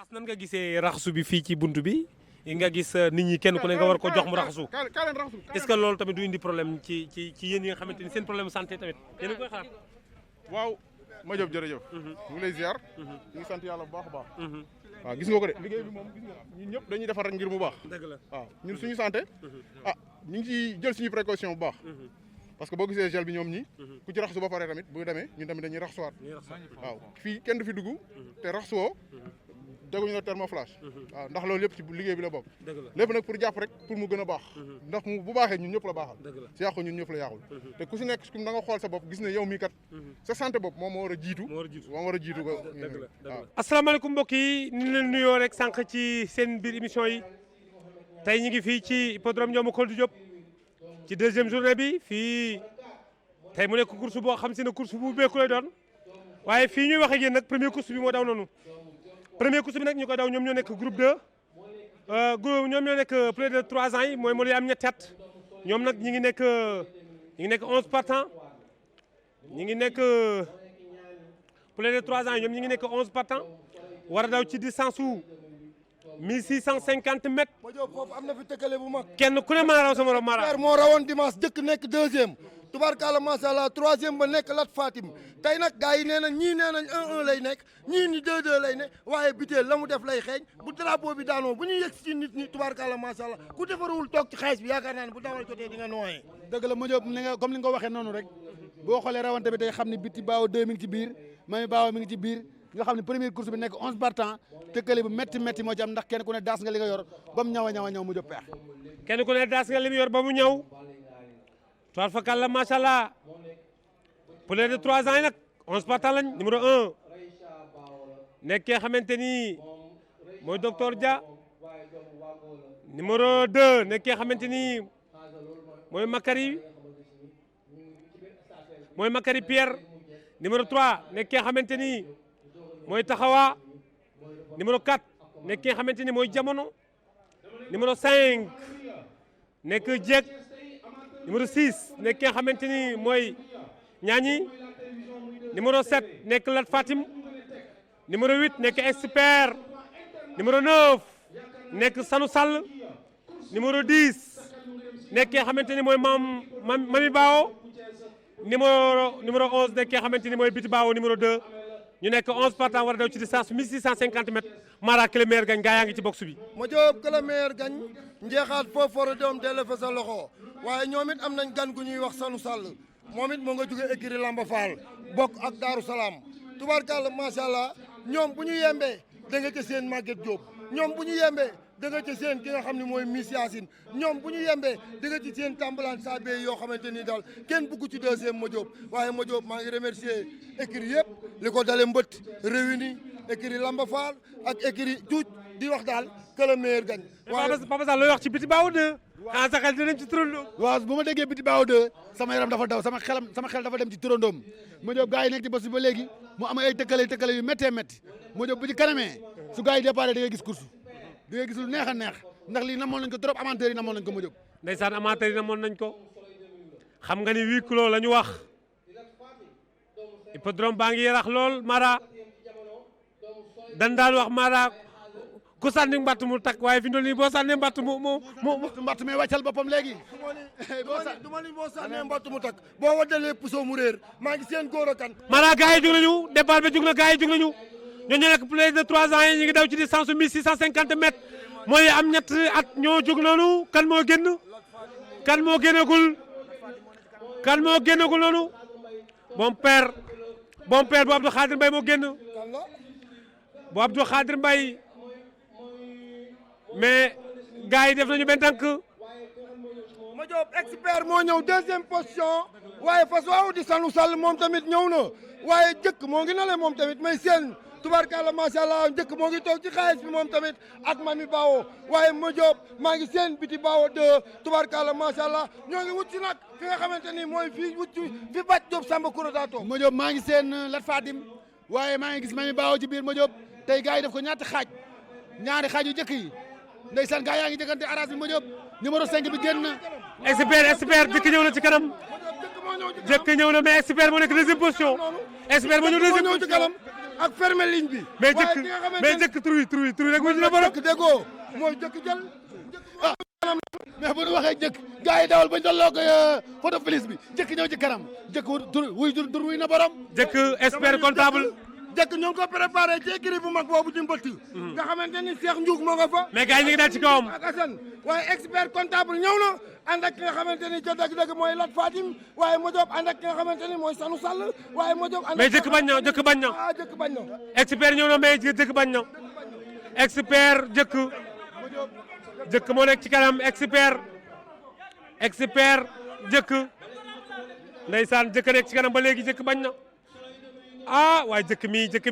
As nan nga gisee raxasu bi fii ci buntu bi nga gis nit ñi kenn ku ne nga war ko jox mu raxasu est-ce que loolu tamit du indi problème ci yéen yi nga xamante ni seen problème santé tamit yéen a ngi koy xalaat. waaw Madiop jërëjëf. ñu ngi lay ziar. ñu ngi sant yàlla bu baax a baax. waaw gis nga ko de liggéey bi moom gis nga ñun ñëpp dañuy defar rek ngir mu baax. dëgg la waaw ñun suñu santé. ñu ngi ciy jël suñu précaution bu baax. parce que boo gisee gel bi ñoom ñi ku ci raxasu ba pare tamit bu demee ñun tamit dañuy raxasuwaat. waaw fii kenn du fi dugg te raxasuwoo teguñu la thermoflash. waaw ndax loolu lépp ci liggéey bi la bokk. lépp nag pour jàpp rek pour mu gën a baax. ndax mu bu baaxee ñun ñëpp la baaxal. si yàqu ñun ñëpp la yàqul. te ku si nekk da nga xool sa bopp gis ne yow mii kat sa santé bopp moom moo war a jiitu. moo war a jiitu ko. waaw asalaamaaleykum mbokk yi ni leen nuyoo rek sànq ci seen biir émission yi tey ñu ngi fii ci hippodrome Ndiomou Koldou Diop ci deuxième journée bi fii tey mu nekk course boo xam si ne course bu beeku lay doon waaye fii ñuy wax ak yéen nag premier course bi moo daw noonu premier course bi nag ñu koy daw ñoom ñoo nekk groupe 2 ñoom ñoo nekk plus de 3 ans yi mooy moo lay am ñetti at ñoom nag ñi ngi nekk 11 partants ñi ngi nekk plus de 3 ans yi ñoom ñi ngi nekk 11 partants war a daw ci distance su 1650 mètres. Madiop foofu am na fi tëkkale bu mag. kenn ku ne maa raw sama morom maa raw. moo rawoon dimanche jëkk nekk deuxième tubaarkalla macha allah troisième ba nekk Lat Fatim tey nag gars yi nee nañ ñii nee nañ 1-1 lay nekk ñii ni 2-2 lay ne waaye biteel la mu def lay xeeñ bu drapeau bi daanoo bu ñu yegg ci nit ñi tubaarkalla macha allah ku defarul toog ci xaalis bi yaakaar naa ne bu dawal jotee di nga nooyee. dëgg la Madiop ni nga comme ni nga ko waxee noonu rek boo xoolee rawante bi tey xam ne biti baaw 2 mi ngi ci biir mami baaw mi ngi ci biir nga xam ne première course bi nekk 11 partants tëkkale bu métti moo ci am ndax kenn ku ne daas nga li nga yor ba mu ñaw a ñaw mu jóg peex kenn ku ne daas nga li mu yor ba mu ñëw toile fa kàlla macha allah plus de 3 ans yi nag 11 partants lañ numéro 1 nekk ki nga xamante ni mooy docteur Dia numéro 2 nekk ki nga xamante ni mooy Makari Pierre numéro 3 nekk ki nga xamante ni mooy Taxawa numéro 4 nekk ki nga xamante ni mooy Jamono numéro 5 nekk Jek numéro 6 nekk ki nga xamante ni mooy Ñaañi numéro 7 nekk Lat Fatim numéro 8 nekk Expert numéro 9 nekk Sanu Sall numéro 10 nekk ki nga xamante ni mooy Mami Bao numéro 11 nekk ki nga xamante ni mooy Biti Bao numéro 2 ñu nekk 11 partants war a daw ci distance 1650 mètres Mara que le meilleur gagne gaa yaa ngi ci box bi. Madiop que le meilleur gagne njeexaat foofu war a doom delloo fa sa loxo waaye ñoom it am nañ gan gu ñuy wax Sanu Sall moom it moo nga jóge écurie Lamba Fall bokk ak Daaru Salaam tubaarkàlla macha allah ñoom bu ñu yembee da nga ca seen Maguette Diop ñoom bu ñu yembee da nga ci seen ki nga xam ne mooy Miss Yacine ñoom bu ñu yembee da nga ci seen tambalaan saa bee yoo xamante ni daal kenn bugg ci deuxième Madiop waaye Madiop maa ngi remercier écurie yëpp li ko dale mbët réuni écurie Lamba Fall ak écurie Tuuj di wax daal que le meilleur gagne. waaye Papa Sall looy wax ci Biti Baaw 2. ah sa xel dinañ ci turandoo. waaw bu ma déggee Biti Baaw 2 sama yaram dafa daw sama xel dafa dem ci turandoom Madiop gars yi nekk ci bés ba léegi mu am ay tëkkale yu méttee métti Madiop bu ci kanamee su gars yi déparé da ngay gis course da ngay gis lu neex a neex ndax lii namoon nañ ko trop amateurs yi namoon nañ ko Madiop. ndeysaan amateurs yi namoon nañ ko xam nga ni 8 kilos la ñu wax hippodrome baa ngi yarax lool Mara dan daan wax Mara ku sànni mbatt mu takk waaye fi mu toll nii boo sànnee mbatt mbatt mi wàccal boppam léegi. du ma ni boo sànnee mbatt mu takk boo waddalee puso mu réer maa ngi seen góor a kan. Mara gars yi jug nañu départ bi jug na gars yi jug nañu ñoo nekk plus de 3 ans yi ñu ngi daw ci distance 1650 mètres mooy am ñett at ñoo jug noonu kan moo génn kan moo génnagul noonu bon père bu Abdou Khadir Mbaye moo génn bu Abdou Khadir Mbaye mais gars yi def nañu benn tànk. Madiop Expert moo ñëw deuxième position waaye fas waaw di Sanu Sall moom tamit ñëw na waaye jëkk moo ngi nale moom tamit may seen tubaarkalla macha allah jëkk moo ngi toog ci xaalis bi moom tamit ak Mami Bao waaye Madiop maa ngi seen Biti Bao 2 tubaarkalla macha allah ñoo ngi wut si nag fi nga xamante ni mooy fii wut fi bàcc Diop Samba Koura daa toog. Madiop maa ngi seen Lat Fatim waaye maa ngi gis Mami Bao ci biir Madiop tey gars yi def ko ñaari xaaj yu jëkk yi ndeysaan gars yaa ngi jëkkante arras bi Madiop numéro 5 bi génn na. Expert jëkk ñëw na ci kanam jëkk ñëw na mais Expert moo nekk deuxième position Expert moo ñëw deuxième position ak fermer ligne bi. mais waaye jëkk ki nga xamante mais jëkk tur rek wuyu na borom. jëkk déggoo mooy jëkk jël. mais bu ñu waxee jëkk gars yi dawal bañ dolloo ko photo police bi jëkk ñëw ci kanam jëkk tur wuy na borom. jëkk expert comptable. jëkk ñoo ngi ko préparé ci écurie bu mag boobu di mbëtt. nga xamante ni Cheikh Ndiouk moo nga fa. mais gars yi ñu ngi daal ci kawam. ak Assane waaye expert comptable ñëw na ànd ak ki nga xamante ni ca dëgg-dëgg mooy Lat Fatim waaye Modiop ànd ak ki nga xamante ni mooy Sanu Sall waaye Modiop. ànd ak mais jëkk bañ na jëkk bañ na. ah jëkk bañ na. expert ñëw na mais jëkk bañ na. expert jëkk moo nekk ci kanam expert jëkk ndeysaan jëkk nekk ci kanam ba léegi jëkk bañ na. ah waaye jëkk mi jëkk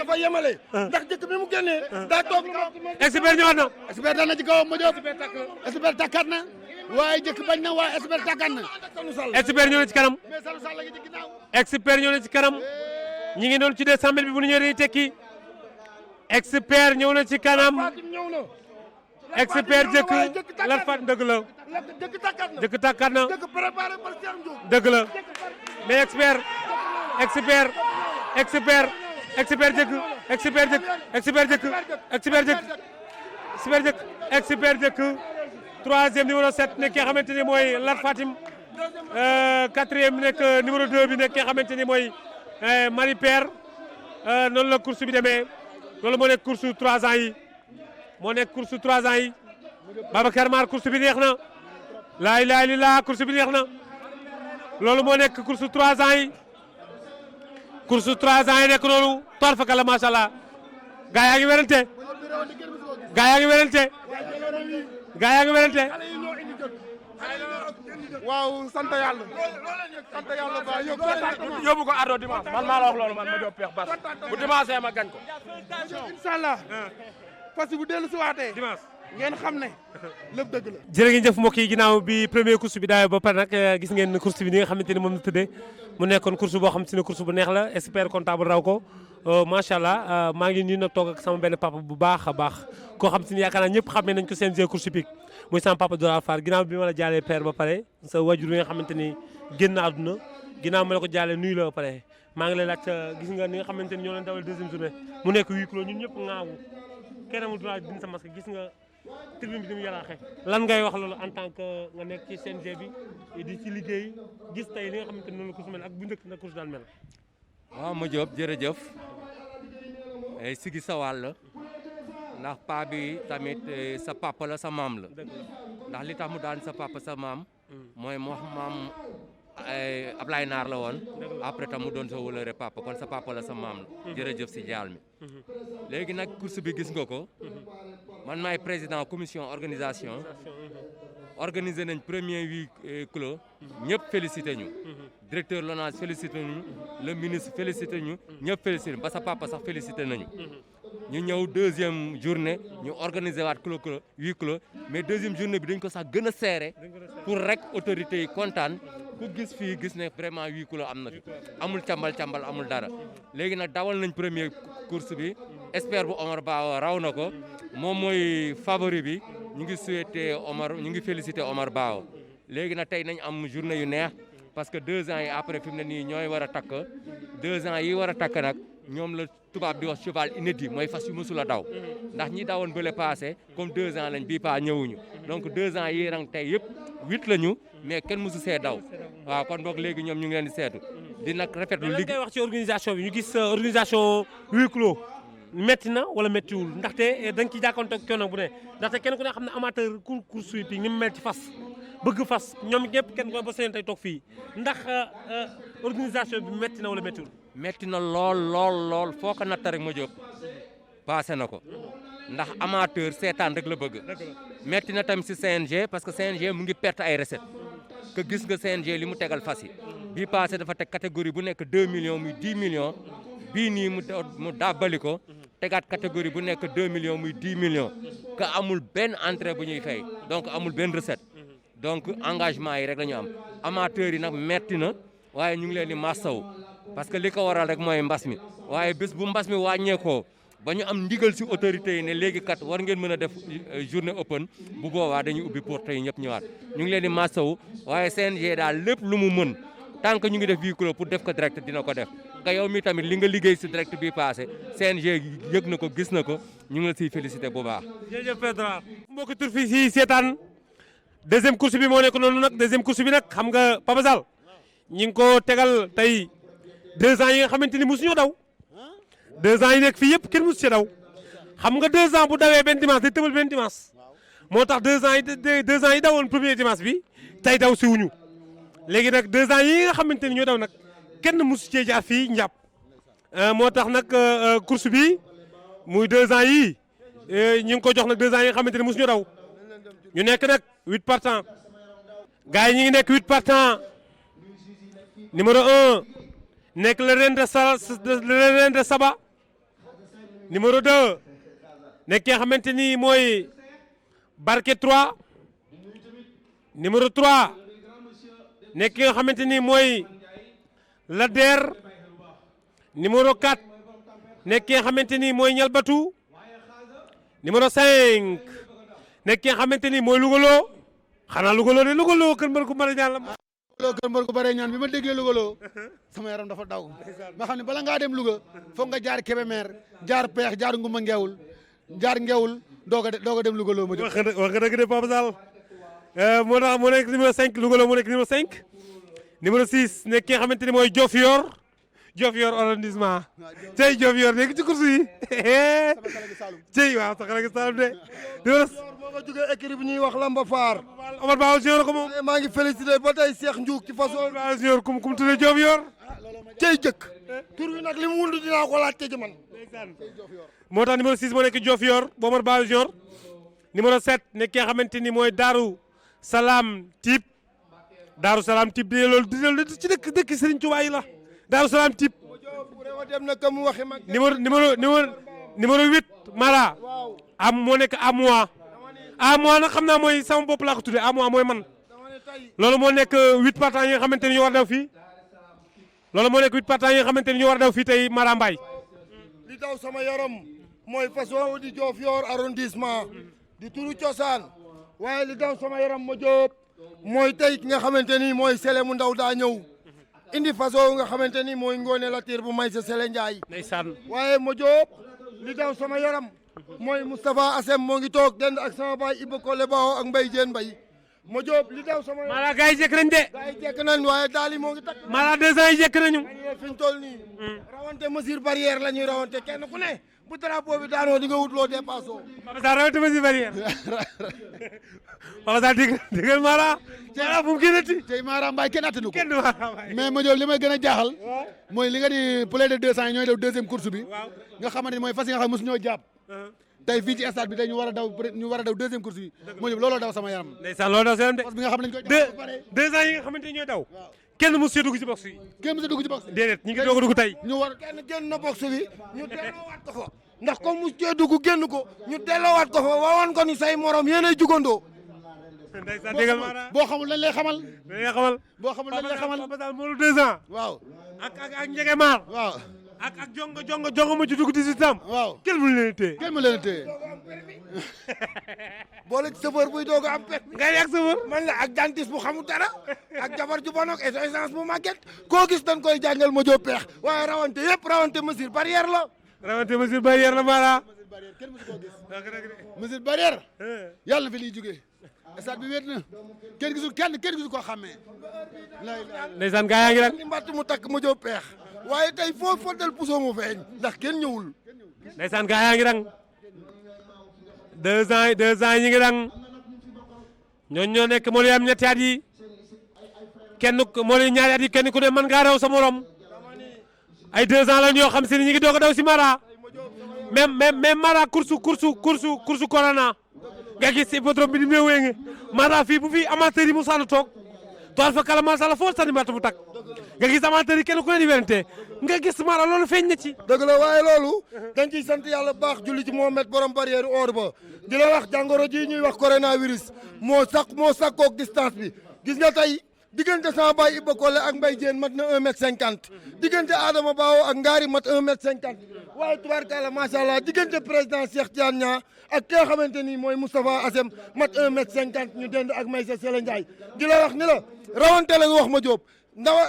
fa yemale. ndax jëkk bi mu génnee. daa toog lu ma. expert ñëwaat na. expert daan na ci kawam Modiop expert takkaat na waaye jëkk bañ na waaye expert takkaat na. expert ñëw na ci kanam. mais Sanu Sall la ci ginnaaw. expert ñëw na ci kanam. ñi ngi doon ci 200 000 bi bu ñu ñëwee dañuy tekki. expert ñëw na ci kanam. expert jëkk Lat Fatim dëgg la. jëkk takkaat na. dëgg la mais expert jëkk troisième numéro 7 nekk ki nga xamante ni mooy Lat Fatim quatrième nekk numéro 2 bi nekk ki nga xamante ni mooy Marie Père noonu la course bi demee loolu moo nekk course 3 ans yi Babacar Mar course bi neex na laa ilaaha illallaah course bi neex na loolu moo nekk course 3 ans yi nekk noonu tool fa kala macha allah gaa yaa ngi werante waaw sant yàlla. ba yóbbu ko ardo dimanche man maa la wax loolu man ma jox peex bas bu dimanche ma gañ ko. inshallah parce que bu dellu si waatee dimanche ngeen xam ne lépp dëgg la. jërë ngeen jëf mbokk yi ginnaaw bi premier course bi daawee ba pare nag gis ngeen course bi ni nga xamante ni moom la tëddee mu nekkoon course boo xam ne course bu neex la expert comptable raw ko macha allah maa ngi nii nag toog ak sama benn papa bu baax a baax koo xam si ni yaakaar naa ñëpp xamee nañ ko CNG course hippique muy sama papa Dora Fall ginnaaw bi ma la jaalee père ba pare sa wajur yi nga xamante ni génn àdduna ginnaaw ma la ko jaalee nuyu la ba pare maa ngi lay laaj gis nga ni nga xamante ni ñoo leen dawal deuxième journée mu nekk 8 kilos ñun ñëpp ŋaawu kenn amul droit dindi sa masque gis nga tribune bi ni mu yaraaxe lan ngay wax loolu en tant que nga nekk ci CNG bi di ci liggéey gis tey li nga xamante ni noonu la course mel ak bu njëkk na course daan mel. waaw ma Diop jërëjëf sigi sa wàll ndax paa bi tamit sa papa la sa maam la ndax li tax mu daan sa papa sa maam mooy moo maam Ablaye Naar la woon après tam mu doon sa wëlëre papa kon sa papa la sa maam la jërëjëf si jaal mi léegi nag course bi gis nga ko man maay président commission organisation organisé nañ premier 8 kilos ñëpp félicité ñu directeur LONASE félicité ñu le ministre félicité ñu ñëpp félicité ba sa papa sax félicité nañu ñu ñëw deuxième journée ñu organisé waat kilo 8 kilos mais deuxième journée bi dañ ko sax gën a serré pour rek autorités yi kontaan ku gis fii gis ne vraiment 8 kilos am na fi amul càmbal amul dara léegi nag dawal nañ premier course bi expert bu Omar Ba raw na ko moom mooy favori bi ñu ngi souhaité ñu ngi félicité Omar Ba léegi nag tey nañ am journée yu neex parce que 2 ans yi après fi mu ne nii ñooy war a takk 2 ans yi war a takk nag ñoom la tubaab di wax cheval inédit mooy fas yu mësul a daw ndax ñi dawoon bële passé comme 2 ans lañ bii pas ñëwuñu donc 2 ans yi rang tey yëpp 8 lañu mais kenn mësu see daw waaw kon boog léegi ñoom ñu ngi leen di seetu di nag rafetlu liggéey. ngay wax ci organisation bi ñu gis organisation 8 kilos métti na wala méttiwul ndaxte da nga ciy jàkkaarloo coono bu ne ndaxte kenn ku ne xam ne amateur course hippique ni mu mel ci fas bëgg fas ñoom ñëpp kenn ko ba seen tey toog fii ndax organisation bi métti na wala méttiwul. metti na lool foo ko natt rek ma jóg passé na ko ndax amateur seetaan rek la bëgg metti na tamit si CNG parce que CNG mu ngi perte ay recettes que gis nga CNG li mu tegal fas yi bii passé dafa teg catégorie bu nekk 2 millions muy 10 millions bii nii mu dàbbali ko tegaat catégorie bu nekk 2 millions muy 10 millions que amul benn entrée bu ñuy fay donc amul benn recette donc engagement yi rek la ñu am amateurs yi nag metti na waaye ñu ngi leen di massaw parce que li ko waral rek mooy mbas mi waaye bés bu mbas mi wàññeekoo ba ñu am ndigal si autorités yi ne léegi kat war ngeen mën a def journée open bu boobaa dañuy ubbi porte yi ñëpp ñëwaat ñu ngi leen di massawu waaye CNG daal lépp lu mu mën tant que ñu ngi def 8 kilos pour def ko direct dina ko def nga yow mi tamit li nga liggéey si direct bi passé CNG yëg na ko gis na ko ñu ngi la siy félicité bu baax. jërëjëf Pedra mbokki tur fii si seetaan deuxième course bi moo nekk noonu nag deuxième course bi nag xam nga Papa Sall ñi ngi ko tegal tey 2 ans yi nga xamante ni mosuñoo daw 2 ans yi nekk fii yëpp kenn mosu ci daw xam nga 2 ans bu dawee benn dimanche day tëbal benn dimanche moo tax 2 ans yi 2 ans yi dawoon premier dimanche bi tey daw si wuñu léegi nag 2 ans yi nga xamante ni ñoo daw nag kenn mosu cee jaar fii njàpp moo tax nag course bi muy 2 ans yii ñu ngi ko jox nag 2 ans yi nga xamante ni mosuñu daw ñu nekk nag 8 partants gars yi ñu ngi nekk 8 partants numéro 1 nekk le reine de Saba numéro 2 nekk ki nga xamante ni mooy Barke 3 numéro 3 nekk ki nga xamante ni mooy Lader numéro 4 nekk ki nga xamante ni mooy Ñalbatu numéro 5 nekk ki nga xamante ni mooy Lugalo xanaa Lugalo de Lugalo kër mbër ku mën a ñaan la. Lugalo kër mbër ku bare ñaan bi ma déggee Lugalo sama yaram dafa daw ma xam ne bala ngaa dem Louga foog nga jaar Kébémer jaar Peex jaar Ngumba Ngeewul jaar Ngeewul doog a dem Lugalo ma wax nga dëgg de Papa Sall moo tax moo nekk numéro 5 Lugalo moo nekk numéro 5 numéro 6 nekk ki nga xamante ni mooy Diofior arrondissement tey Diofior nekk ci course yi tey waaw sax la Saloum de numéro moo nga jógee écurie bi ñuy wax Lamba Faar Omar Ba Junior ko moom maa ngi félicité ba tey Cheikh Ndiouk ci façon Omar Ba Junior kum tuddee Diofior cey jëkk tur wi nag li mu wund dinaa ko laajte ci man moo tax numéro 6 moo nekk Diofior bu Omar Ba Junior numéro 7 nekk ki nga xamante ni mooy Daaru Salaam Typ de loolu ci dëkk Serigne Touba yi la Daaru Salaam Typ dem na ka mu waxi mag numéro 8 Mara am moo nekk Amois nag xam naa mooy sama bopp laa ko tuddee Amois mooy man loolu moo nekk 8 partants yi nga xamante ni ñoo war a daw fii loolu moo nekk 8 partants yi nga xamante ni ñoo war a daw fii tey Mara Mbaye li daw sama yaram mooy façon di Diofior arrondissement di turu cosaan waaye li daw sama yaram ma jóob mooy tey ki nga xamante ni mooy Sele mu ndaw daa ñëw indi façon nga xamante ni mooy Ngoone Latir bu may sa Sele Ndiaye ndeysaan waaye ma jóob li daw sama yaram mooy Moustapha Assem moo ngi toog dend ak sama baay Iba Kole Bao ak Mbaye Diène Mbaye ma jóob li daw sama yaram Mara gars yi jekk nañ de gars yi jekk nañ waaye daal yi moo ngi takk Mara 2 ans yi jekk nañu fi ñu toll nii rawante mesure barrière la ñuy rawante kenn ku ne bu drapeau bi daanoo di nga wut loo dépassé Papa Sall rawante mesure barrière Papa Sall déggal Mara bu mu génnati tey Mara Mbaye kenn attanu ko kenn Mara Mbaye mais ma li may gën a jaaxal mooy li nga di plus de 200 yi ñooy daw deuxième course bi nga xamante ni mooy fas yi nga xam mosu ñoo jàpp tey fii ci stade bi tey ñu war a daw deuxième course bi moo looloo daw sama yaram ndeysaan looloo daw sa yaram de parce que bi nga xam ne dañ koy jàpp ba pare 2 ans yi nga xamante ni ñooy daw kenn mu see dugg ci box yi kenn mu sa dugg ci box déedéet ñu ngi doog a dugg tey ñu war kenn génn na box bi ñu delloowaat ko fa ndax comme mu cee dugg génn ko ñu delloowaat ko fa wawoon ko ni say morom yéenay jugandoo ndeysaan déggal Mara boo xamul lañ lay xamal boo xamul lañ lay xamal Papa Sall moo 2 ans waaw ak njege maar waaw ak jongo ma ci dugg 18 ans waaw kenn mënu leen téye kenn mu leen téye boole ci chauffeur buy doog a am pet ngay ak sa wër man la ak dentiste bu xamul dara ak jabar ju bon ak essence bu màgget koo gis dañ koy jàngal ma joo peex waaye rawante yëpp rawante mesure barrière la rawante mesure barrière la Mara kenn musu koo gis mesure barrière yàlla na fi liy jógee stade bi wéet na kenn gisul koo xàmmee ndeysaan gaa yaa ngi rek ni mbatt mu takk ma joo peex waaye tey foo foddal puso mu feeñ ndax kenn ñëwul ndeysaan gaa yaa ngi rang 2 ans yi ngi rang ñooñu ñoo nekk moo lay am ñetti at yi kenn moo lay ñaari at yi kenn ku ne mën ngaa raw sa morom ay 2 ans lañ yoo xam si ni ñu ngi doog a daw si Mara même Mara course corona nga gis hippodrome bi ni mu wénge Mara fii bu fi amateur yi mu sànn toog tool fa kala macha allah foo sànni mbatt mu tag nga gis amateur yi kenn ku ne di werante nga gis Mara loolu feeñ na ci dëgg la waaye loolu dañ ciy sant yàlla bu baax julli ci Mohamed borom barrière or ba di la wax jàngoro ji ñuy wax coronavirus moo sakkook distance bi gis nga tey diggante sama baay Iba Kole ak Mbaye Diène mat na 1m50 diggante Adama Bao ak Ngari mat 1m50 waaye tubaarkalla macha allah diggante président Cheikh Tidiane Niang ak ki nga xamante ni mooy Moustapha Assem mat 1m50 ñu dend ak Maysa Sele Ndiaye di la wax ni la rawante lañ wax ma jóob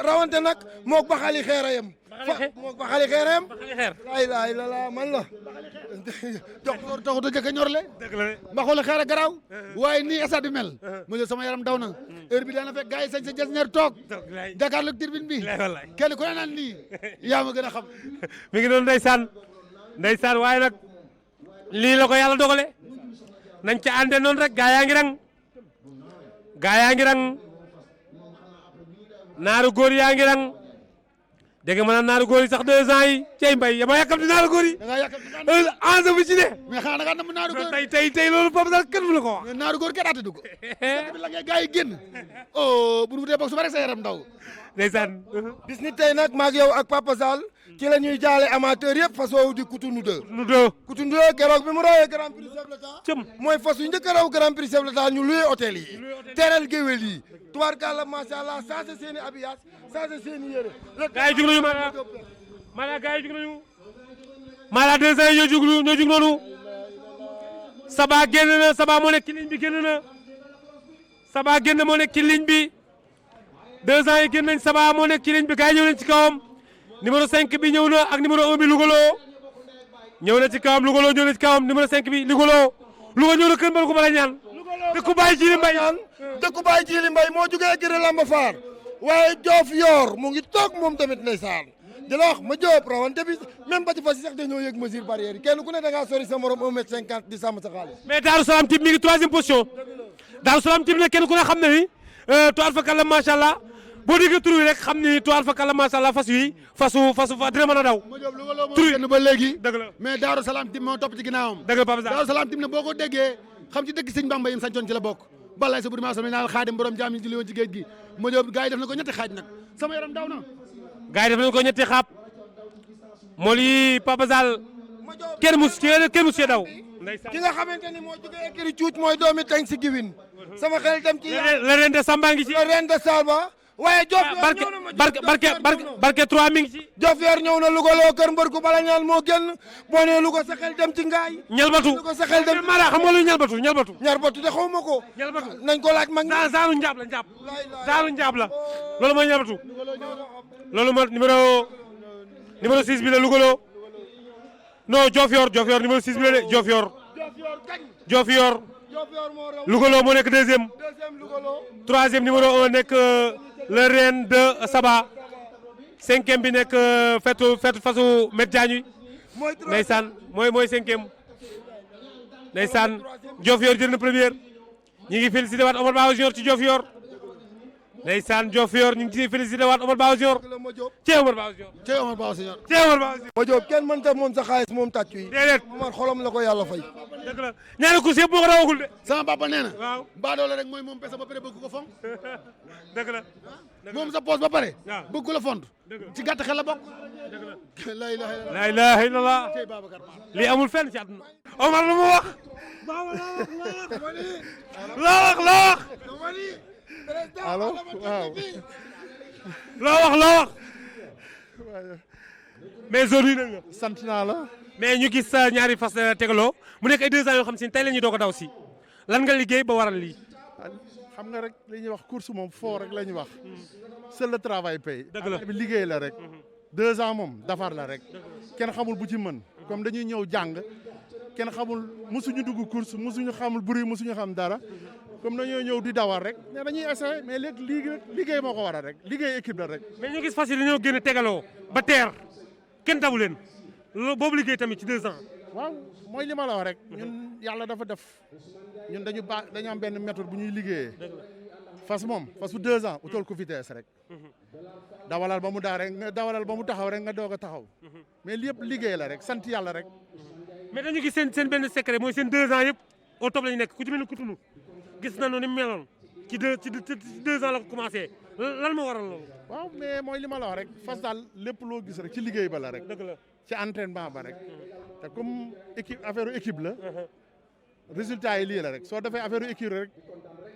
rawante nag moo baxali xeera yam moo ba xali xeereem ba xali xeer laay laay la laa man la jox ñor taxut a jëkk a ñorle dëgg la ma xool xeer a garaaw waaye nii stade bi mel mu jël sama yaram daw na heure bi daana fekk gars yi sañ sa jas ñeer toog Dakar la tribune bi wallaay kenn ku ne naan nii yaa ma gën a xam mi ngi doon ndeysaan waaye nag lii la ko yàlla dogale nañ ca ànde noonu rek gaa yaa ngi rang naaru góor yaa ngi rang dégg nga maanaam naaru góor yi sax 2 ans yi cey mbay yama yàkkamti naaru góor yi da ngaa yàkkamti enjeu bu ci ne mais xanaa da ngaa nam naaru góor tey loolu Papa Sall kenn mu la ko wax mais naaru góor kenn atte du ko bi la ngay gars yi génn oh bu wutee boog su ma rek sa yaram ndaw ndeysaan bis ni tey nag maag yow ak Papa Sall ci la ñuy jaale amateur yëpp fas woowu di Coutounou 2 nu doo Coutounou 2 keroog bi mu rawee Grand Prix chef de l'État cëm mooy fas yu njëkk a raw Grand Prix chef de l'État ñu loué hôtel yi teral géwél yi tubaarkàlla macha allah changé seen i habillage changé seen i yére gaa yi jug nañu maanaam gaa yi jug nañu maanaam 2 ans yi ñoo jug noonu Saba génn na Saba moo nekk ci ligne bi génn na Saba génn moo nekk ci ligne bi 2 ans yi génn nañ Saba moo nekk ci ligne bi gaa yi ñëw nañ ci kawam numéro 5 bi ñëw na ak numéro 1 bi Lougaloo ñëw na ci kawam Lougaloo ñëw na ci kawam numéro 5 bi Lougaloo Louga ñëw na kër Mbal ko bala ñaan dëkku Baye Jili Mbay dëkku Baye Jili Mbay moo jógee gërë lamba faar waaye Joof Yor mu ngi toog moom tamit ndeysaan di la wax ma Jóob rawante bi même ba ci fas yi sax dañoo yëg mesure barrière yi kenn ku ne da ngaa sori sa morom 1m50 di sàmm sa xaalis mais Daaru Salaam Team mi ngi 3e position Daaru Salaam Team ne kenn ku ne xam ne ni toile fa kàlla macha allah boo déggee tur wi rek xam ni toile fa kàlla macha allah fas yi fasu dina mën a daw ma jóob Lougaloo moo génn ba léegi dëgg la mais Daaru Salaam Tim moo topp ci ginnaawam dëgg la Papa Sall Daaru Salaam Tim ne boo ko déggee xam ci dëkk sëñ Bamba yim sañcoon ci la bokk balay sa buri maa naan xaadim borom jaam yi ci woon ci géej gi ma jóob gars yi def na ko ñetti xaaj nag sama yaram daw na gars yi def nañ ko ñetti xaab mool yi Papa Sall kenn mus cee daw ki nga xamante ni moo jógee écrit cuuc mooy doomi teng si giwin sama xel dem ci le ren de Samba ngi ci le ren de Samba waaye Diof Yor ñëw na barke 3 mi ngi ci Diof Yor ñëw na Lougaloo kër mbër ku bala ñaan moo génn boo nee Louga sa xel dem ci ngaay ñalbatu Louga sa xel dem mala xam nga lu ñalbatu ñarbatu de xaw ma ko ñalbatu nañ ko laaj mag ñi zaaru njaab la loolu mooy ñalbatu loolu mooy numéro 6 bi la Lougaloo non Diof Yor numéro 6 bi la de Diof Yor Lougaloo moo nekk 2e 3e numéro 1 nekk le reine de Saba 5e bi nekk fetu fasu Met Diagne ndeysaan mooy 5e ndeysaan Diof Yor jël na première ñi ngi félicité waat Omar Ba Junior ci Diof Yor ndeysaan Diof Yor ñu ngi ciy félicité waat Omar Ba Junior ci Omar Ba Junior ma Jóob kenn mënta moom sa xaalis moom tàccu yi déedéet Omar xolam la ko yàlla fay dëgg la ñaari course yëpp moo ko rawagul de sama papa nee na waaw baadoo la rek mooy moom pesa ba pare bëgg ko fonk dëgg la moom sa poos ba pare waaw bëgg ko la font ci gàtt xel la bokk la ilaha illallah lii amul fenn ci àdduna Omar lu mu wax la wax allo waaw loo wax mais zone yi nañ la sant naa la mais ñu gis ñaari fas tegaloo mu nekk ay 2 ans yoo xam si tey la ñuy doog a daw si lan nga liggéey ba waral lii xam nga rek li ñuy wax course moom foo rek la ñuy wax seul le travail paye dëgg la bi liggéey la rek 2 ans moom dafar la rek kenn xamul bu ci mën comme dañuy ñëw jàng kenn xamul musuñu dugg course musuñu xamul bruit musuñu xam dara comme dañoo ñëw di dawal rek mais dañuy essayer mais léegi liggéey moo ko waral rek liggéey équipe la rek. mais ñu gis fas yi dañoo génn tegaloo ba teer kenn dawu leen loolu boobu liggéey tamit ci 2 ans. waaw mooy li ma la wax rek ñun yàlla dafa def ñun dañu am benn méthode bu ñuy liggéeyee fas moom fasu 2 ans utal ko vitesse rek dawalal ba mu daa rek nga dawalal ba mu taxaw rek nga doog a taxaw mais lépp liggéey la rek sant yàlla rek. mais dañu gis seen benn secret mooy seen 2 ans yëpp au top la ñu nekk ku ci mel ni Coutounou gis nañu ni mu meloon ci 2 ans la ko commencé lan moo waral loolu. waaw mais mooy li ma la wax rek fas daal lépp loo gis rek ci liggéey ba la rek. dëgg la ci entraînement ba rek. te comme affaire équipe la. résultat yi lii la rek soo defee affaire équipe rek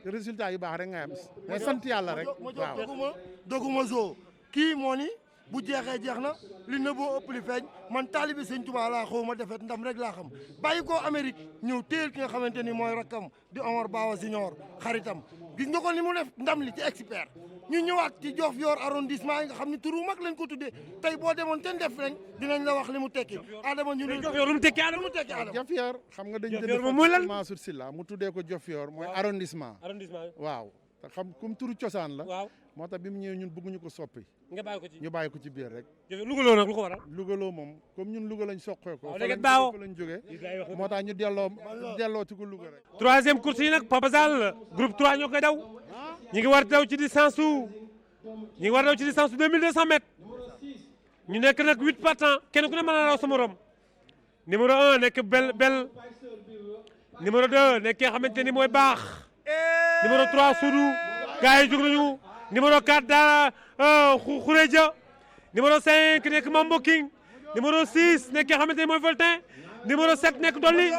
résultat yu baax rek nga am mais sant yàlla rek. waaw doguma zoo kii moo ni bu jeexee jeex na li na boo ëpp li feeñ man taalibi sëñ Tuubaa laa xaw ma defet ndam rek laa xam bàyyi ko Amérique ñëw téel ki nga xamante ni mooy rakkam di Omar Bawa Junior xaritam gis nga ko ni mu def ndam li ci expert ñu ñëwaat ci Diofior arrondissement yi nga xam ne turu mag lañ ko tuddee tey boo demoon ten def rek dinañ la wax li mu tekki Adama ñu Diofior lu mu tekki Adama Diofior xam nga dañu Diofior moom mooy lan Mansour Sylla mu tuddee ko Diofior mooy arrondissement waaw te xam comme turu cosaan la waaw moo tax bi mu ñëwee ñun bëgguñu ko soppi nga bàyyi ko ci ñu bàyyi ko ci biir rek Lougaloo nag lu ko waral Lougaloo moom comme ñun Louga lañ soqee ko léegi baawo fa lañ jógee moo tax ñu delloo ci ko Louga rek troisième course yi nag Papa Sall groupe 3 ñoo koy daw ñi ngi war daw ci distance su 2200 mètres ñu nekk nag 8 partants kenn ku ne mën a raw sa morom numéro 1 nekk bel numéro 2 nekk ki nga xamante ni mooy baax numéro 3 Soudou gars yi jóg nañu numéro 4 daa Khourédia numéro 5 nekk Mambo King numéro 6 nekk ki nga xamante ni mooy Voltin numéro 7 nekk Dolly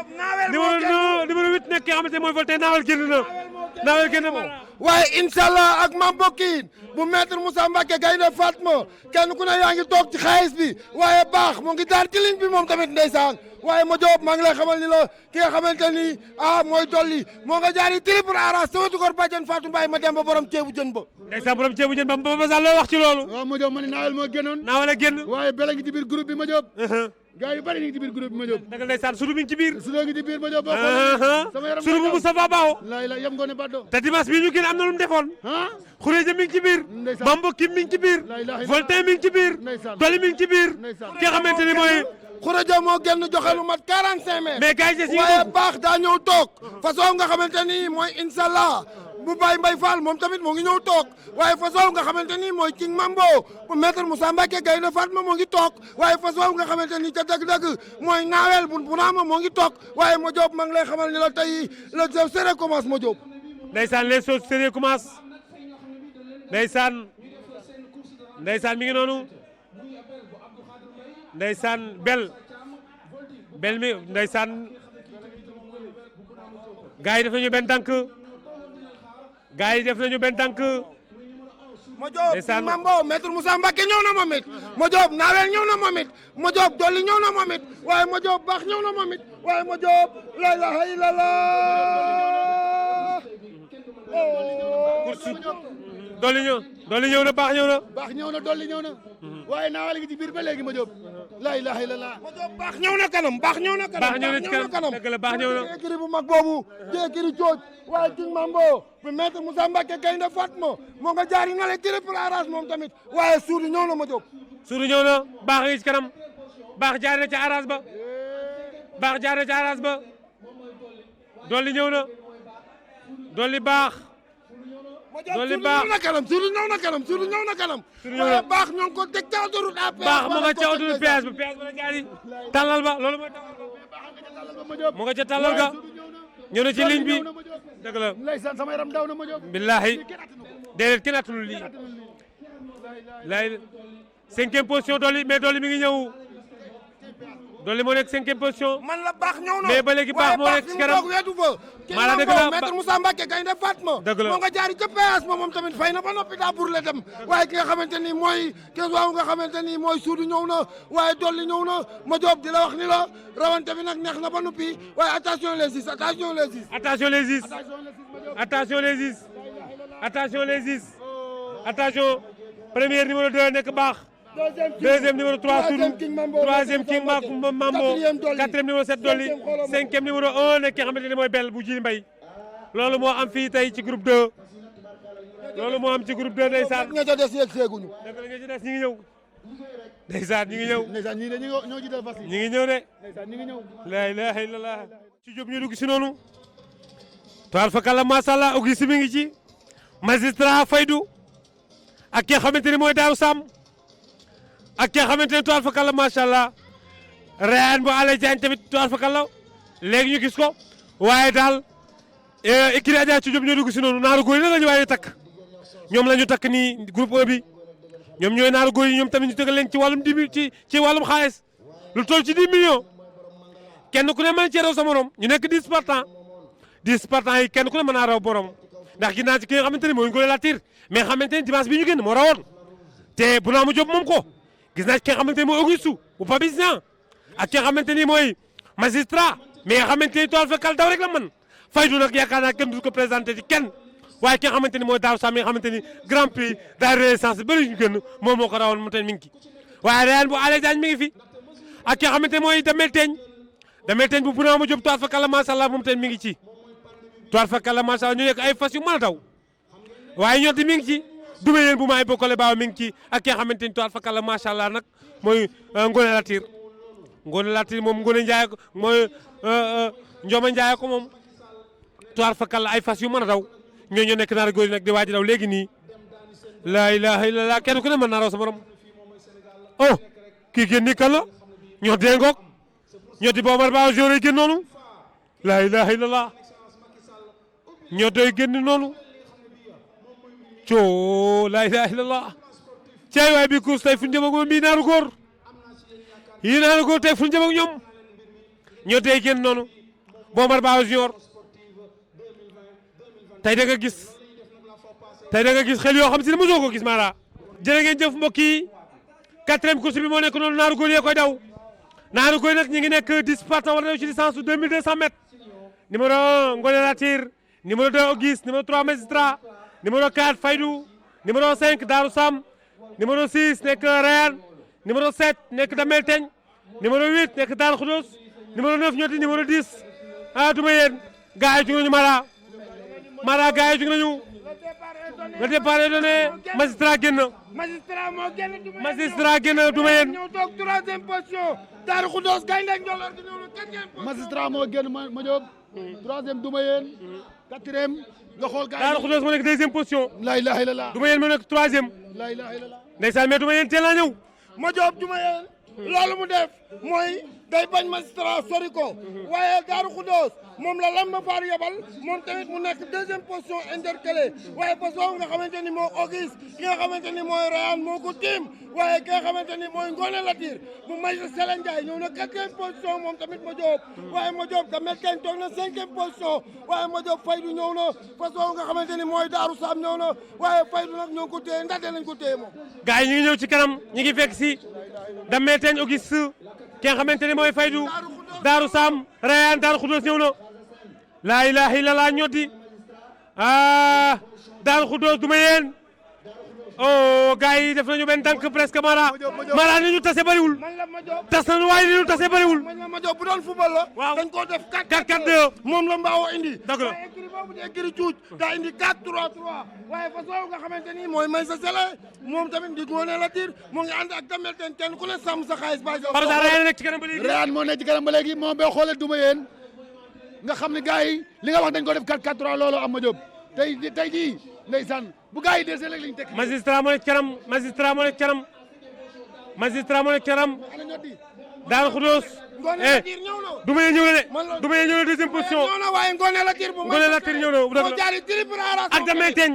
numéro 8 nekk ki nga xamante ni mooy Voltin naawel génn na waaye inshallah ak Mambo King bu maître Moussa Mbacké Gaynde Fatma kenn ku ne yaa ngi toog ci xaalis bi waaye baax mu ngi daar ci ligne bi moom tamit ndeysaan waaye ma Diop maa ngi lay xamal ni la ki nga xamante ni mooy Dolly moo nga jaari triple arras sa wetu góor bàjjen Fatou Mbaye ma dem ba borom ceebu jën ba ndeysaan borom ceebu jën ba Papa Sall loo wax ci loolu waaw ma Diop ma ne naawel moo génnoon naawel a génn waaye bela ngi ci biir groupe bi ma Diop gars yu bari ñu ngi ci biir groupe bi ma Diop dëgg ndeysaan Soudou mi ngi ci biir Soudou ngi ci biir ma Diop boo xoolee sama yaram Soudou bu Moustapha Bao la yem ngoone baddo te dimanche bii ñu génn am na lu mu defoon Khourédia mi ngi ci biir Mambo Kim mi ngi ci biir Voltin mi ngi ci biir Dolly mi ngi ci biir ki nga xamante ni mooy Khourédia moo génn joxe lu mat 45 mètres mais gars yi waaye baax daa ñëw toog façon nga xamante ni mooy inshallah bu Baye Mbaye Fall moom tamit moo ngi ñëw toog waaye façon nga xamante ni mooy King Mambo bu maître Moussa Mbacké Gaynde Fatma moo ngi toog waaye façon nga xamante ni ca dëgg-dëgg mooy naawel bu naama moo ngi toog waaye ma Diop maa ngi lay xamal ni la tey le jeu sérieux commence ma Diop ndeysaan les choses sérieux commence ndeysaan mi ngi noonu ndeysaan bel mi ndeysaan gars yi def nañu benn tànk ma Diop Mambo maître Moussa Mbacké ñëw na moom it ma Diop naawel ñëw na moom it ma Diop Dolly ñëw na moom it waaye ma Diop baax ñëw na moom it waaye ma Diop la ilaha illallah Dolly ñëw na baax ñëw na Dolly ñëw na waaye naawel ngi ci biir ba léegi ma Diop la ilaha illallah ma Diop baax ñëw na kanam baax ñëw na kanam dëgg la baax ñëw na écurie bu mag boobu di écurie cooj waaye King Mambo bu maître Moussa Mbacké Gaynde Fatma moo nga jaari na le triple arras moom tamit waaye Soudou ñëw na ma Diop Soudou ñëw na baax ngi ci kanam baax jaari na ca arras ba Dolly ñëw na Dolly baax Dolly baax Soudou ñëw na kanam waaye baax ñoo ngi ko teg ca autoroute à péage baax mu nga ca autoroute péage ba la jaari tàllal ba loolu mooy mu nga ca tàllal ga ñëw na ci ligne bi dëgg la ndeysaan sama yaram daw na ma Diop billahi déedéet kenn attanul lii lay 5e position Dolly mais Dolly mi ngi ñëw Dolly moo nekk 5e position man la baax ñëw na mais ba léegi baax moo nekk ci kanam maa dëgg la maître Moussa Mbacké Gaynde Fatma dëgg la moo nga jaari ca péage moom tamit fay na ba noppi daa pour le dem waaye ki nga xamante ni mooy kees waaw nga xamante ni mooy Soudou ñëw na waaye Dolly ñëw na ma Diop di la wax ni la rawante bi nag neex na ba noppi waaye attention les is attention premier numéro 2 nekk baax deuxième numéro 3 Soudou troisième King Mambo quatrième numéro 7 Dolly cinquième numéro 1 nekk ki nga xamante ni mooy bel bu Djily Mbaye loolu moo am fii tey ci groupe 2 ndeysaan nga ca des yegg seeguñu dëgg la nga ci des ñi ngi ñëw ndeysaan ñi ngi ñëw ndeysaan ñii de ñoo jiital fas yi ñi ngi ñëw de ndeysaan ñi ngi ñëw la ilaha illallah ci Diop ñu dugg si noonu toile fa kala masàllah Auguste mi ngi ci magistrat Faydou ak ki nga xamante ni mooy Daaru Sam ak ki nga xamante ne toile fa kala macha allah Rayane bu Alé Diagne tamit toile fa kala léegi ñu gis ko waaye daal écurie Adja ci Diop ñoo dugg si noonu naaru góor yi la ñu waaye takk ñoom la ñu takk nii groupe E bi ñoom ñooy naaru góor yi ñoom tamit ñu tëgal leen ci wàllum 10 ci wàllum xaalis lu toll ci 10 millions kenn ku ne mën cee raw sa morom ñu nekk 10 partants yi kenn ku ne mën naa raw borom ndax gis naa ci ki nga xamante ne mooy Ngolé Latyr mais xamante ne dimanche bi ñu génn moo rawoon te bu naa mu Diop moom ko gis naa ci ki nga xamante ne mooy Auguste bu Papis Niang ak ki nga xamante ni mooy magistrat mais nga xamante ni toile fekal daw rek la mën Faydou nag yaakaar naa kenn du ko présenté ci kenn waaye ki nga xamante ni mooy Daaru Sam mi nga xamante ni grand prix daal renaissance bëri ñu gën moom moo ko rawoon mu tamit mi ngi ci waaye Rayane bu Alé Diagne mi ngi fi ak ki nga xamante ni mooy Damel Teeñ bu Bouna ma Diop tuwaat fa kàlla macha allah moom tamit mi ngi ci tuwaat fa kàlla macha allah ñu nekk ay fas yu mën a daw waaye ñoo di mi ngi ci duma yéen bu maay bokkale baaw mi ngi ci ak ki nga xamante ni tuwaat fa kàlla macha allah nag mooy Ngone Latir moom Ngone Ndiaye ko mooy Ndioma Ndiaye ko moom tuwaat fa kàlla ay fas yu mën a daw ñoo nekk naar góor yi nag di waaj daw léegi nii la ilaha illallah kenn ku ne mën naa raw sa morom oh kii génn ni kan la ñoo dee ngoog ñoo di Bomar Ba jour yi génn noonu la ilaha illallah ñoo doy génn noonu coo la ilaha illallah cey waay bi course tey fu ñu jëm ak moom bii naaru góor yii naaru góor tey fu ñu jëm ak ñoom ñoo doy génn noonu Bomar Ba junior tey da nga gis xel yoo xam si ne mosoo ko gis maanaam jërë ngeen jëf mbokk yi 4e course bi moo nekk noonu naaru góor yee koy daw naaru góor nag ñu ngi nekk 10 partants war a daw ci distance su 2200 mètres numéro 1 Ngone Latir numéro 2 Auguste numéro 3 Magistrat numéro 4 Faydou numéro 5 Darou Sam numéro 6 nekk Rayane numéro 7 nekk Damel Teeñ numéro 8 nekk Darou Khoudoss numéro 9 ñoo di numéro 10 ah duma yéen gars yi jóg nañu Mara gars yi jóg nañu le départ est donné Magistrat génn Magistrat génn duma yéen ñëw toog 3e position Darou Khoudoss gaynde ak Njolor gi ñëw na 4e position Magistrat moo génn ma Diop 3e duma yéen 4e nga xool gars yi Darou Khoudoss moo nekk 2e position la ilaha illallah duma yéen moo nekk 3e la ilaha illallah ndeysaan mais duma yéen teel naa ñëw ma Diop duma yéen loolu mu def mooy day bañ Magistrat sori ko waaye Darou Khoudoss moom la Lamba Faar yabal moom tamit mu nekk 2e position intercalé waaye parce que nga xamante ni moo Auguste ki nga xamante ni mooy Rayane moo ko tiim waaye ki nga xamante ni mooy Ngone Latir bu Major Sele Ndiaye ñëw na 4e position moom tamit ma Diop waaye ma Diop Damel Teeñ toog na 5e position waaye ma Diop Faydou ñëw na parce que nga xamante ni mooy Darou Sam ñëw na waaye Faydou nag ñoo ngi ko téye ndaxte lañ ko téye moom gars yi ñu ngi ñëw ci kanam ñu ngi fekk si Damel Teeñ Auguste ki nga xamante ni mooy Faydou Darou Sam Rayane Darou Khoudoss ñëw na la ilaha illallah ñoddi ah Darou Khoudoss duma yéen oh gars yi def nañu benn tànk presque Mara ni ñu tase bëriwul tas nañu waaye ni ñu tase bëriwul ma Diop bu doon football la waaw dañ koo def 4-4-2 moom la Mbaaw indi dëgg la waaye écrit boobu di écrit cuuc daa indi 4-3-3 waaye façon nga xamante ni mooy Maysa Sele moom tamit di Ngone Latir mu ngi ànd ak Damel Teeñ kenn ku ne sàmm sa xaalis ba par exemple Rayane nekk ci kanam ba léegi Rayane moo nekk ci kanam ba léegi moom boo xoolee duma yéen nga xam ne gars yi li nga wax dañ ko def 4-4-3 loolu am ma Diop tey jii ndeysaan bu gars yi dese rek lañ tekk Magistrat moo nekk ci kanam Magistrat moo nekk ci kanam Darou Khoudoss Ngone Latir ñëw na duma yéen ñëw na de duma yéen ñëw na 2e position ñëw na waaye Ngone Latir bu Ngone Latir ñëw na moo jaari triple arras ak Damel Teeñ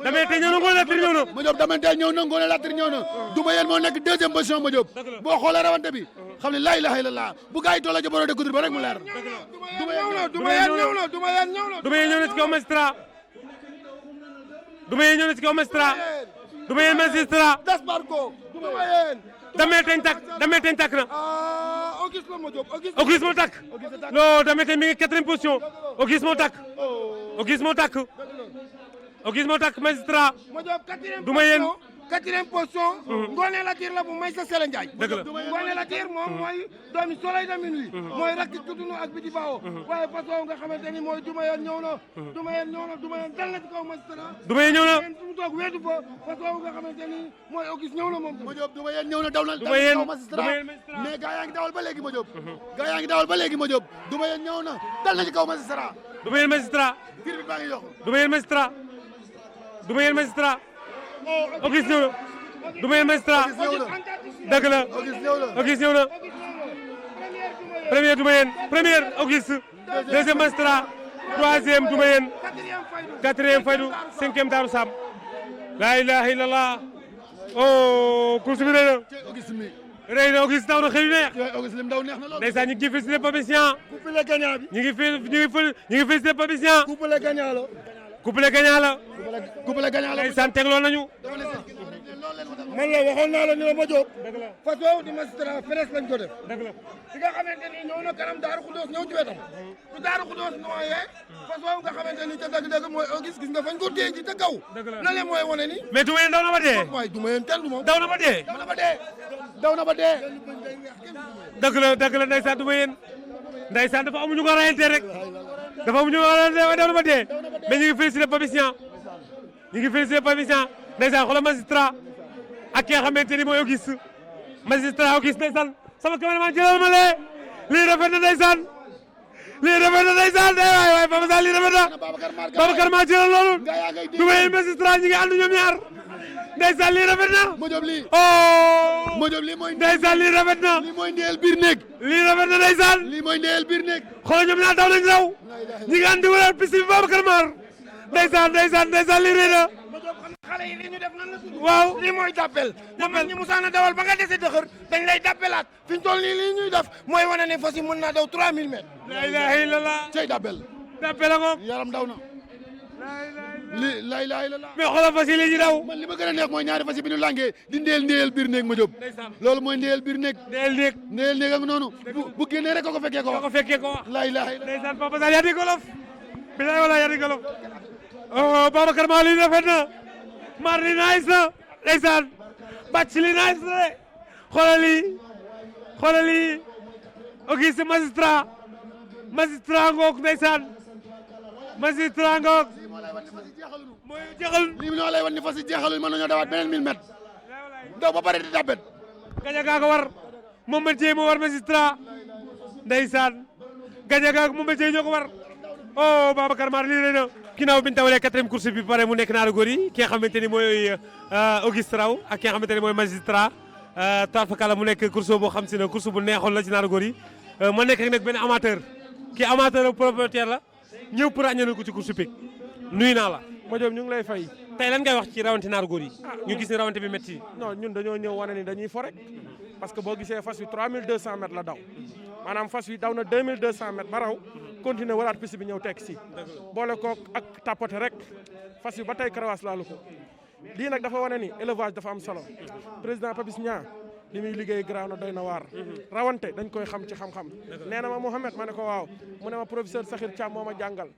Damel Teeñ ñëw na Ngone Latir ñëw na ma Diop Damel Teeñ ñëw na Ngone Latir ñëw na duma yéen moo nekk 2e position ma Diop boo xoolee rawante bi xam ne la ilaha illallah bu gars yi tolloo ci boro de kudur ba rek mu leer duma yéen ñëw na duma yéen ñëw na ci kaw Magistrat duma yéen ñëw na ci kaw Magistrat duma yéen Magistrat Desbarco duma yéen Damel Teeñ takk na Auguste la ma Diop Auguste moo takk non Damel Teeñ mi ngi 4e position Auguste moo takk Magistrat ma Diop 4e duma yéen 4e position Ngone Latir la bu Maysa Sele Ndiaye dëgg la Ngone Latir moom mooy doomi Soleil de Minuit mooy rakki Cotonou ak Biti Bao waaye façon nga xamante ni mooy duma yéen ñëw na duma yéen dal na ci kaw Magistrat duma yéen ñëw na fu mu toog weetu fa façon nga xamante ni mooy Auguste ñëw na moom ma Diop duma yéen ñëw na daw na duma yéen kaw Magistrat mais gars yaa ngi dawal ba léegi ma Diop duma yéen ñëw na dal na ci kaw Magistrat duma yéen Magistrat fir bi baa ngi yokk duma yéen Magistrat Auguste ñëw na duma yéen Magistrat dëgg la Auguste ñëw na première duma yéen première Auguste 2e Magistrat 3e duma yéen 4e Faydou 5e Darou Sam la ilaha illallah oh course bi rëy na rëy na Auguste daw na xëy neex Auguste lim daw neex na lool ndeysaan ñu ngi félicité Papisian couple gagnant bi ñu ngi félicité Papisian couple gagnant la couple gagnant la couple gagnant la ndeysaan tegloo nañu loolu man la waxoon naa la ni la ma jóg fas woowu di magistrat feres lañ ko def fi nga xamante ni ñëw na kanam Daaru Xudoos ñëw ci wetam su Daaru Xudoos nooyee fas woowu nga xamante ni ca dëgg-dëgg mooy gis nga fañ ko téye ci ca kaw la leen mooy wane ni mais du ma yéen daw na ba dee waaye du ma yéen tel du ma daw na ba dee daw na ba dee dëgg la ndeysaan du ma yéen ndeysaan dafa amuñu ko rayante rek dafa amuñu ko rayante waaye daw na ba dee mais ñu ngi félicité Papis Niang ñu ngi félicité Papis Niang ndeysaan xoolal magistrat ak ki nga xamante ni mooy Auguste magistrat Auguste ndeysaan sama cameraman jëlal ma lee lii rafet na ndeysaan lii rafet na ndeysaan waay Papa Sall lii rafet na Babacar maa jëlal loolu du ma yéen magistrat ñi ngi ànd ñoom ñaar ndeysaan lii rafet na Modiop lii oh Modiop lii mooy ndeysaan lii rafet na lii mooy ndeyel biir néeg lii rafet na ndeysaan lii mooy ndeyel biir néeg xoolal ñoom ñaar daw nañ raw ñi ngi ànd wala piste bi Babacar Maar ndeysaan lii rëy na xale yi li ñu def nan la tudd waaw lii mooy dappel moom ñi musaana dawal ba nga dese dëxër dañ lay dappelaat fi ñu toll nii lii ñuy def mooy wane ne fas yi mën naa daw 3000 mètres la ilaha illallah cey dappel dappel ko yaram daw na la ilaha illallah mais xoolal fas yi li ñu daw man li ma gën a neex mooy ñaari fas yi bi ñu langee di ndeyel biir néeg ma jóg loolu mooy ndeyel biir néeg ndeyel néeg ak noonu bu génnee rek ko fekkee ko wax ko fekkee ko wax la ilaha illallah ndeysaan Papa Sall yaa di golof bilaay wala yaa di golof oh Babacar maa lii rafet na maar li nice na ndeysaan bàcc li nice na de xoolal lii Auguste magistrat ngoog ndeysaan magistrat ngoog mooy jeexal lii ñoo lay wan ni fas yi jeexalul mën nañoo dawaat beneen 1000 mètres daw ba pare di dabbet Gadiaga ko war Momadou moo war magistrat ndeysaan Gadiaga ak Momadou ñoo ko war oh Babacar Mar lii rëy na ginnaaw bi ñu tawalee 4e course bi pare mu nekk naaru góor yi ki nga xamante ni mooy Auguste Raw ak ki nga xamante ni mooy magistrat tarfakala mu nekk course boo xam si ne course bu neexoon la ci naaru góor yi ma nekk nag benn amateur kii amateur ak propriétaire la ñëw pour ràññee ko ci course bi nuyu naa la. Modiop ñu ngi lay fay. tey lan ngay wax ci rawante naaru góor yi. ñu gis ne rawante bi métti. non ñun dañoo ñëw wane ni dañuy fo rek parce que boo gisee fas wi 3200 mètres la daw maanaam fas wi daw na 2200 mètres ba raw continuer waraat piste bi ñëw tekk si boole kook ak tapote rek fas wi ba tey karawaas laalu ko lii nag dafa wane ni élevage dafa am solo président Papis Niang li muy liggéey garaaw na doy na waar rawante dañ koy xam ci xam-xam nee na ma Mouhamed ma ne ko waaw mu ne ma professeur Sakhir Thiam moo ma jàngal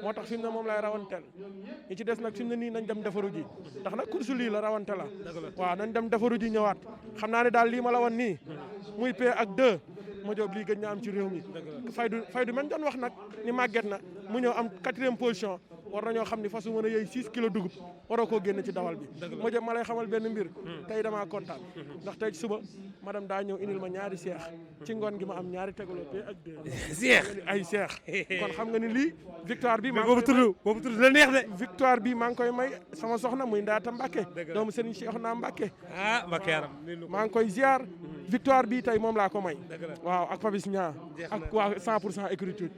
moo tax fi mu ne moom lay rawanteel ñi ci des nag fi mu ne nii nañ dem defaru ji ndax nag course lii la rawante la waaw nañ dem defaru ji ñëwaat xam naa ne daal lii ma la wan nii muy P ak 2 Modiop lii gën ñaa am ci réew mi faydu men doon wax nag ni màgget na mu ñëw am 4e position war nañoo xam ni fasu mën a yëy 6 kilos dugub waroo koo génne ci dawal bi Modiop ma lay xamal benn mbir tey damaa kontaan ndax tey suba madame daa ñëw indil ma ñaari seex ci ngoon gi ma am ñaari tegaloo P ak 2 seex ay seex kon xam nga ni lii victoire bi boobu tudd la neex de victoire bi maa ngi koy may sama soxna muy Ndaata Mbacke doomu Serigne Cheikhouna Mbacke Mbacke yaram maa ngi koy ziar victoire bi tey moom laa ko may waaw ak Papis Niang ak waa 100% écriture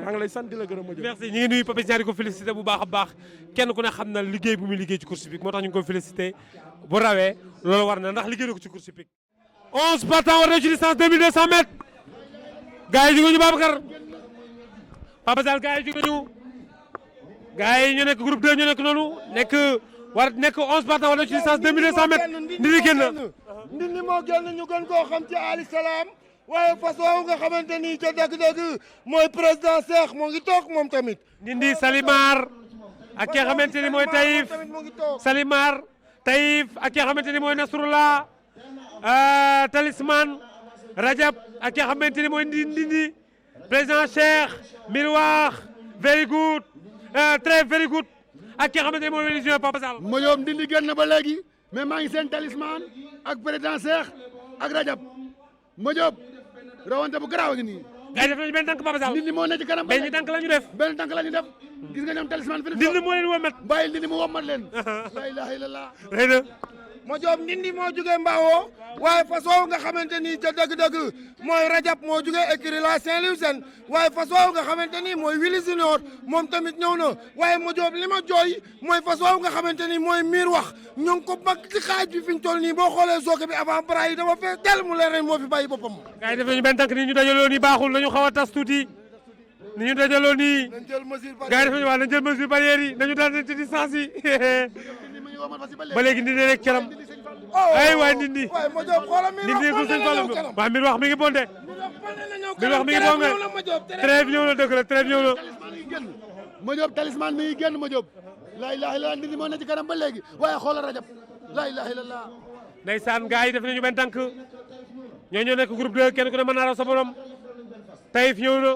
maa ngi lay sant di la gërëm Modiop merci ñu ngi nuyu Papis Niang di ko félicité bu baax a baax kenn ku ne xam na liggéey bu muy liggéey ci course bi moo tax ñu ngi koy félicité bu rawee loolu war na ndax liggéey na ko ci course bi 11 partants war na ci distance 2200 mètres gars yi jóge ñu Babacar Papa Sall gars yi jóge ñu gars yi ñu nekk groupe 2 ñu nekk noonu nekk 11 partants war na ci distance 2200 mètres ndindi génn ndindi moo génn ñu gën koo xam ci Ali Salaam waaye fas woowu nga xamante ni ca dëgg-dëgg mooy président Cheikh moo ngi toog moom tamit ndindi Salimar ak ki nga xamante ni mooy Taïf Salimar Taïf ak ki nga xamante ni mooy Nasrullah Talisman Rajab ak ki nga xamante ni mooy ndindi président Cheikh Mirwaax very good très very good ak ki nga xamante ni mooy religion Papa Sall Modiop ndindi génn na ba léegi mais maa ngi seen Talisman ak président Cheikh ak Rajab Modiop rawante bu garaaw a ngi nii gars yi def nañu benn tànk Papa Sall ndindi moo ne ci kanam benn tànk la ñu def benn tànk la ñu def gis nga ñoom Talisman fi ndindi moo leen womat bàyyi ndindi mu womat leen la ilaha illallah rëy na Modiop ndindi moo jugee Mbao waaye fas woowu nga xamante ni ca dëgg-dëgg mooy Rajab moo jugee écurie la Saint-Louis waaye fas woowu nga xamante ni mooy Willy Junior moom tamit ñëw na waaye Modiop li ma jooy mooy fas woowu nga xamante ni mooy miir wax ñu ngi ko mag ci xaaj bi fi ñu toll nii boo xoolee sooke bi avant bras yi dafa fee tel mu leer moo fi bàyyi boppam. gars yi def nañu benn tànk ni ñu dajaloo nii baaxul nañu xaw a tas tuuti ni ñu dajaloo nii nañ jël mesure gars yi def nañu waa nañ jël mesure barrière yi nañu daan ci distance yi ba léegi ndi rek caram ay waay Ndindi waaye ma jóob xoolal mi Ndindi ko sëñ Fallu waaw mbir wax mi ngi bonde mbir wax mi ngi bonde trêve ñëw na dëgg la trêve ñëw na ma jóob talisman mi ngi génn ma jóob la ilaha illallah Ndindi moo ne ci kanam ba léegi waaye xoolal rajab la ilaha illallah ndeysaan gars yi def nañu benn tànk ñoo nekk groupe 2 kenn ku ne mën naa raw sa borom Taïf ñëw na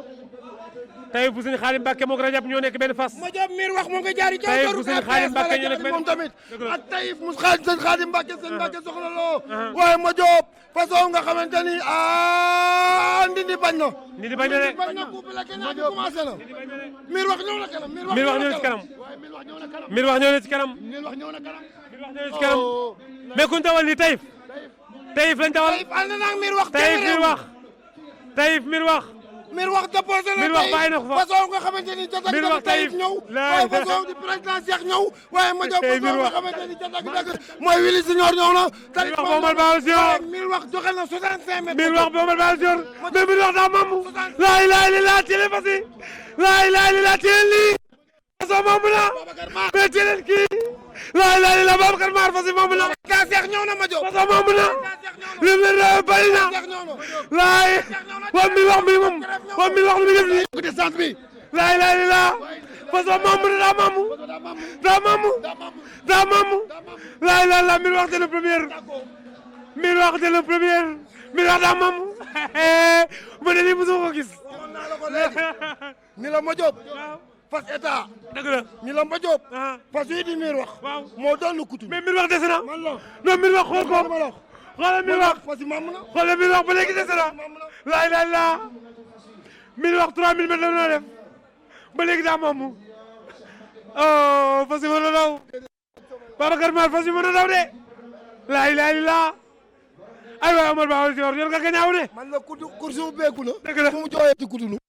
Taïf bu sëñ Xaadim Mbàkke moog rajab ñoo nekk benn fas ma jóob miir wax moo nga jaari Taïf bu sëñ Xaadim Mbàkke ñoo nekk benn moom tamit ak Taïf mu sëñ Xaadim Mbàkke sëñ Mbàkke soxla loo waaye ma jóob façon nga xamante ni Ndindi bañ na Ndindi bañ na de bañ na couple la kenn commencé na miir wax ñëw na kanam miir wax ñëw na ci kanam miir wax ñëw na ci kanam miir wax ñëw na kanam miir wax ñëw na ci kanam mais kuñ tawal ni Taïf Taïf lañ tawal Taïf ànd na ak miir wax Taïf miir wax Taïf miir wax miir wax déposé na miir wax bàyyi na ko fa façon nga xamante ni ca miir wax Taïf ñëw waaye façon di président Cheikh ñëw waaye ma jóg façon nga xamante ni ca dëgg mooy Willy Senior ñëw na miir wax boomal baaw Senior miir wax joxe na 65 mètres miir wax boomal baaw Senior mais miir wax daa mamu laa ilaaha illallaah teel fasi laa ilaaha illallaah teel lii façon mamu la mais teel kii laa ilaaha illallaah Babacar Maar fasi mamu la Cheikh ñëw na ma jóg façon mamu la lim leen bari na laay wa mi wax mi moom wa mi wax mi def nii ko distance bi laa ilaaha illallaah façon mamu la daa mamu daa mamu daa mamu laa ilaaha illallaah mi wax de le premier mi wax de le premier mi wax daa mamu ma ne lii mosuma ko gis ni la ma jóg fas état dëgg la ni la ma jóg fas yi di miir wax waaw moo doon lu kutu mais mi wax dese na man la non mi wax xool ko xoolal mi wax fas yi mam na xoolal mi wax ba léegi dese na laa ilaaha illallaah mi wax 3000 mètres la mën a def ba léegi daa mamu oh fas yi mën a daw Babacar Maar fas yi mën a daw de laa ilaaha illallaah ay waay Omar Ba Senior yor nga gañaaw ne man la kutu kursu beeku na dëgg la fu mu jooyee ci kutu